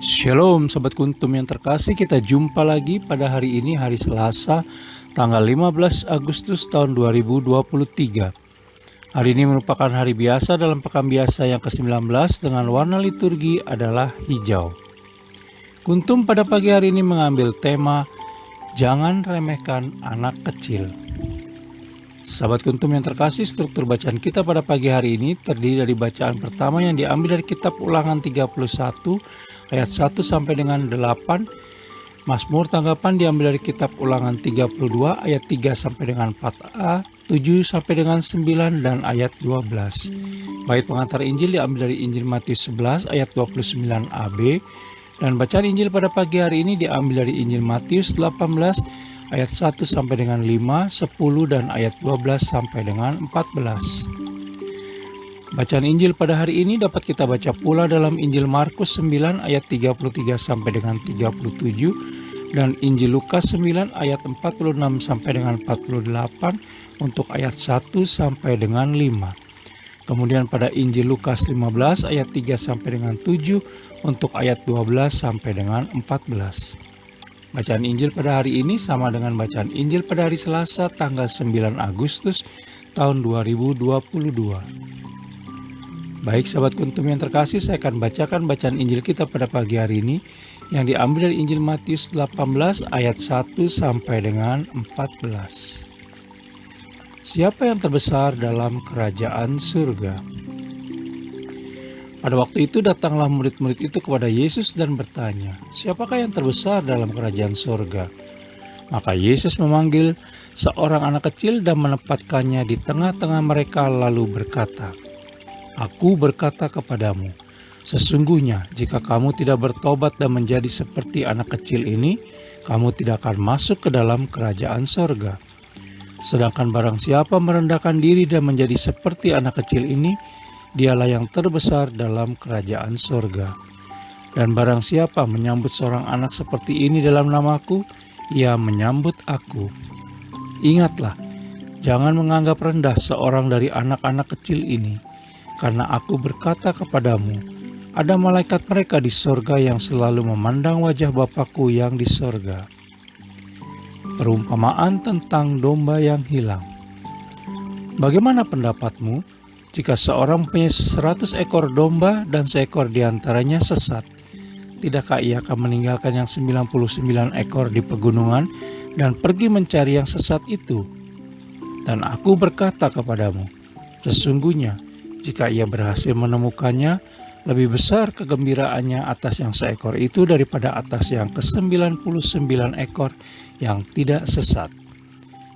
Shalom Sobat Kuntum yang terkasih, kita jumpa lagi pada hari ini, hari Selasa, tanggal 15 Agustus tahun 2023. Hari ini merupakan hari biasa dalam pekan biasa yang ke-19 dengan warna liturgi adalah hijau. Kuntum pada pagi hari ini mengambil tema, jangan remehkan anak kecil. Sahabat Kuntum yang terkasih, struktur bacaan kita pada pagi hari ini terdiri dari bacaan pertama yang diambil dari kitab Ulangan 31 ayat 1 sampai dengan 8. Mazmur tanggapan diambil dari kitab Ulangan 32 ayat 3 sampai dengan 4a, 7 sampai dengan 9 dan ayat 12. Bait pengantar Injil diambil dari Injil Matius 11 ayat 29ab dan bacaan Injil pada pagi hari ini diambil dari Injil Matius 18 ayat 1 sampai dengan 5, 10 dan ayat 12 sampai dengan 14. Bacaan Injil pada hari ini dapat kita baca pula dalam Injil Markus 9 ayat 33 sampai dengan 37 dan Injil Lukas 9 ayat 46 sampai dengan 48 untuk ayat 1 sampai dengan 5. Kemudian pada Injil Lukas 15 ayat 3 sampai dengan 7 untuk ayat 12 sampai dengan 14. Bacaan Injil pada hari ini sama dengan bacaan Injil pada hari Selasa tanggal 9 Agustus tahun 2022. Baik sahabat Kuntum yang terkasih, saya akan bacakan bacaan Injil kita pada pagi hari ini yang diambil dari Injil Matius 18 ayat 1 sampai dengan 14. Siapa yang terbesar dalam kerajaan surga? Pada waktu itu datanglah murid-murid itu kepada Yesus dan bertanya, siapakah yang terbesar dalam kerajaan surga? Maka Yesus memanggil seorang anak kecil dan menempatkannya di tengah-tengah mereka lalu berkata, Aku berkata kepadamu, sesungguhnya jika kamu tidak bertobat dan menjadi seperti anak kecil ini, kamu tidak akan masuk ke dalam kerajaan surga. Sedangkan barang siapa merendahkan diri dan menjadi seperti anak kecil ini, dialah yang terbesar dalam kerajaan surga. Dan barang siapa menyambut seorang anak seperti ini dalam namaku, ia menyambut aku. Ingatlah, jangan menganggap rendah seorang dari anak-anak kecil ini, karena aku berkata kepadamu, ada malaikat mereka di surga yang selalu memandang wajah Bapakku yang di surga. Perumpamaan tentang domba yang hilang. Bagaimana pendapatmu? Jika seorang punya 100 ekor domba dan seekor diantaranya sesat, tidakkah ia akan meninggalkan yang 99 ekor di pegunungan dan pergi mencari yang sesat itu? Dan aku berkata kepadamu, sesungguhnya jika ia berhasil menemukannya, lebih besar kegembiraannya atas yang seekor itu daripada atas yang ke-99 ekor yang tidak sesat.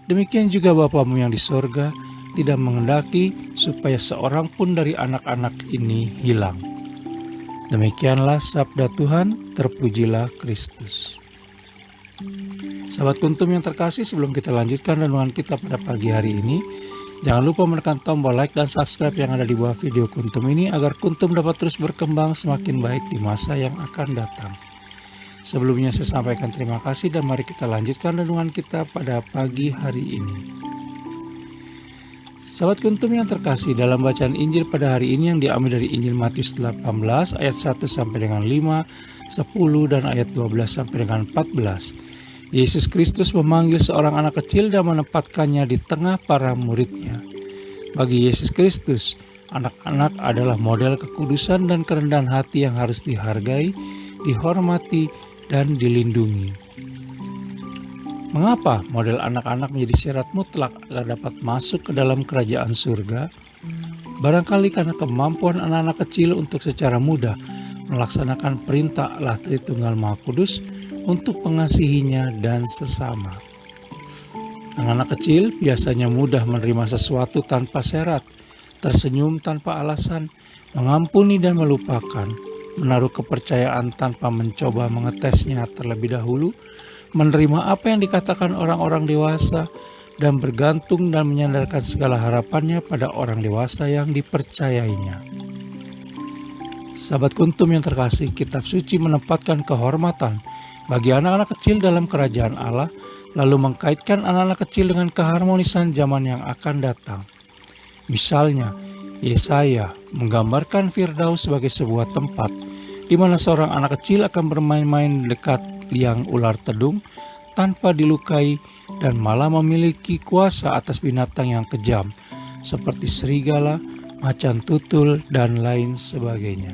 Demikian juga Bapamu yang di surga tidak menghendaki supaya seorang pun dari anak-anak ini hilang. Demikianlah sabda Tuhan, terpujilah Kristus. Sahabat Kuntum yang terkasih, sebelum kita lanjutkan renungan kita pada pagi hari ini, jangan lupa menekan tombol like dan subscribe yang ada di bawah video Kuntum ini agar Kuntum dapat terus berkembang semakin baik di masa yang akan datang. Sebelumnya saya sampaikan terima kasih dan mari kita lanjutkan renungan kita pada pagi hari ini. Sahabat Kuntum yang terkasih, dalam bacaan Injil pada hari ini yang diambil dari Injil Matius 18 ayat 1 sampai dengan 5, 10 dan ayat 12 sampai dengan 14. Yesus Kristus memanggil seorang anak kecil dan menempatkannya di tengah para muridnya. Bagi Yesus Kristus, anak-anak adalah model kekudusan dan kerendahan hati yang harus dihargai, dihormati, dan dilindungi. Mengapa model anak-anak menjadi syarat mutlak agar dapat masuk ke dalam kerajaan surga? Barangkali karena kemampuan anak-anak kecil untuk secara mudah melaksanakan perintah Allah Tritunggal Maha Kudus untuk mengasihinya dan sesama. Anak-anak kecil biasanya mudah menerima sesuatu tanpa syarat, tersenyum tanpa alasan, mengampuni dan melupakan, menaruh kepercayaan tanpa mencoba mengetesnya terlebih dahulu, menerima apa yang dikatakan orang-orang dewasa, dan bergantung dan menyandarkan segala harapannya pada orang dewasa yang dipercayainya. Sahabat Kuntum yang terkasih, kitab suci menempatkan kehormatan bagi anak-anak kecil dalam kerajaan Allah, lalu mengkaitkan anak-anak kecil dengan keharmonisan zaman yang akan datang. Misalnya, Yesaya menggambarkan Firdaus sebagai sebuah tempat di mana seorang anak kecil akan bermain-main dekat liang ular tedung tanpa dilukai dan malah memiliki kuasa atas binatang yang kejam seperti serigala, macan tutul, dan lain sebagainya.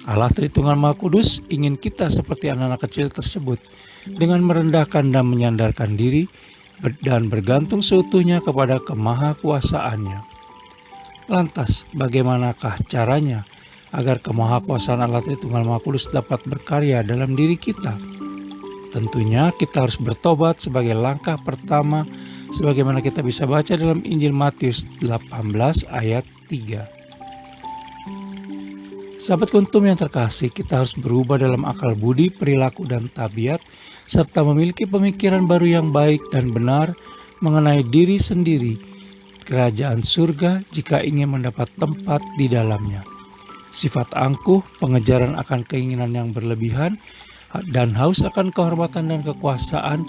Allah Tritunggal Maha Kudus ingin kita seperti anak-anak kecil tersebut dengan merendahkan dan menyandarkan diri dan bergantung seutuhnya kepada kemahakuasaannya. Lantas, bagaimanakah caranya agar kemahakuasaan Allah Tritunggal Maha Kudus dapat berkarya dalam diri kita? Tentunya kita harus bertobat sebagai langkah pertama, sebagaimana kita bisa baca dalam Injil Matius 18 ayat 3. Sahabat Kuntum yang terkasih, kita harus berubah dalam akal budi, perilaku, dan tabiat, serta memiliki pemikiran baru yang baik dan benar mengenai diri sendiri, kerajaan surga jika ingin mendapat tempat di dalamnya. Sifat angkuh, pengejaran akan keinginan yang berlebihan, dan haus akan kehormatan dan kekuasaan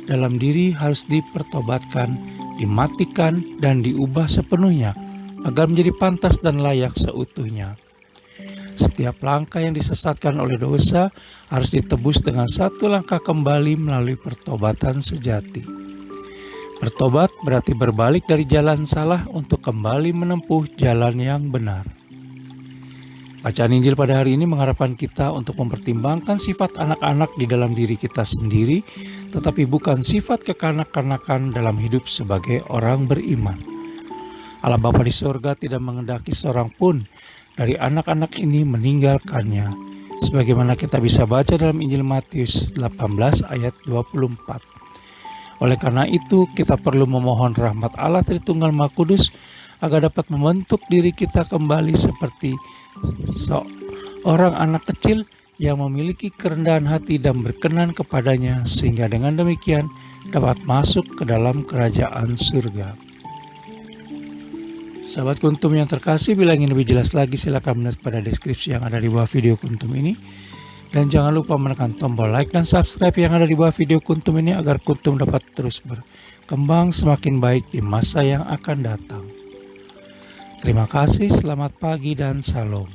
dalam diri harus dipertobatkan, dimatikan, dan diubah sepenuhnya agar menjadi pantas dan layak seutuhnya. Setiap langkah yang disesatkan oleh dosa harus ditebus dengan satu langkah kembali melalui pertobatan sejati. Bertobat berarti berbalik dari jalan salah untuk kembali menempuh jalan yang benar. Bacaan Injil pada hari ini mengharapkan kita untuk mempertimbangkan sifat anak-anak di dalam diri kita sendiri, tetapi bukan sifat kekanak-kanakan dalam hidup sebagai orang beriman. Allah Bapa di sorga tidak mengendaki seorang pun dari anak-anak ini meninggalkannya, sebagaimana kita bisa baca dalam Injil Matius 18 ayat 24. Oleh karena itu, kita perlu memohon rahmat Allah Tritunggal Maha Kudus agar dapat membentuk diri kita kembali seperti seorang anak kecil yang memiliki kerendahan hati dan berkenan kepadanya, sehingga dengan demikian dapat masuk ke dalam kerajaan surga. Sahabat Kuntum yang terkasih, bila ingin lebih jelas lagi silakan melihat pada deskripsi yang ada di bawah video Kuntum ini. Dan jangan lupa menekan tombol like dan subscribe yang ada di bawah video Kuntum ini agar Kuntum dapat terus berkembang semakin baik di masa yang akan datang. Terima kasih, selamat pagi dan salam.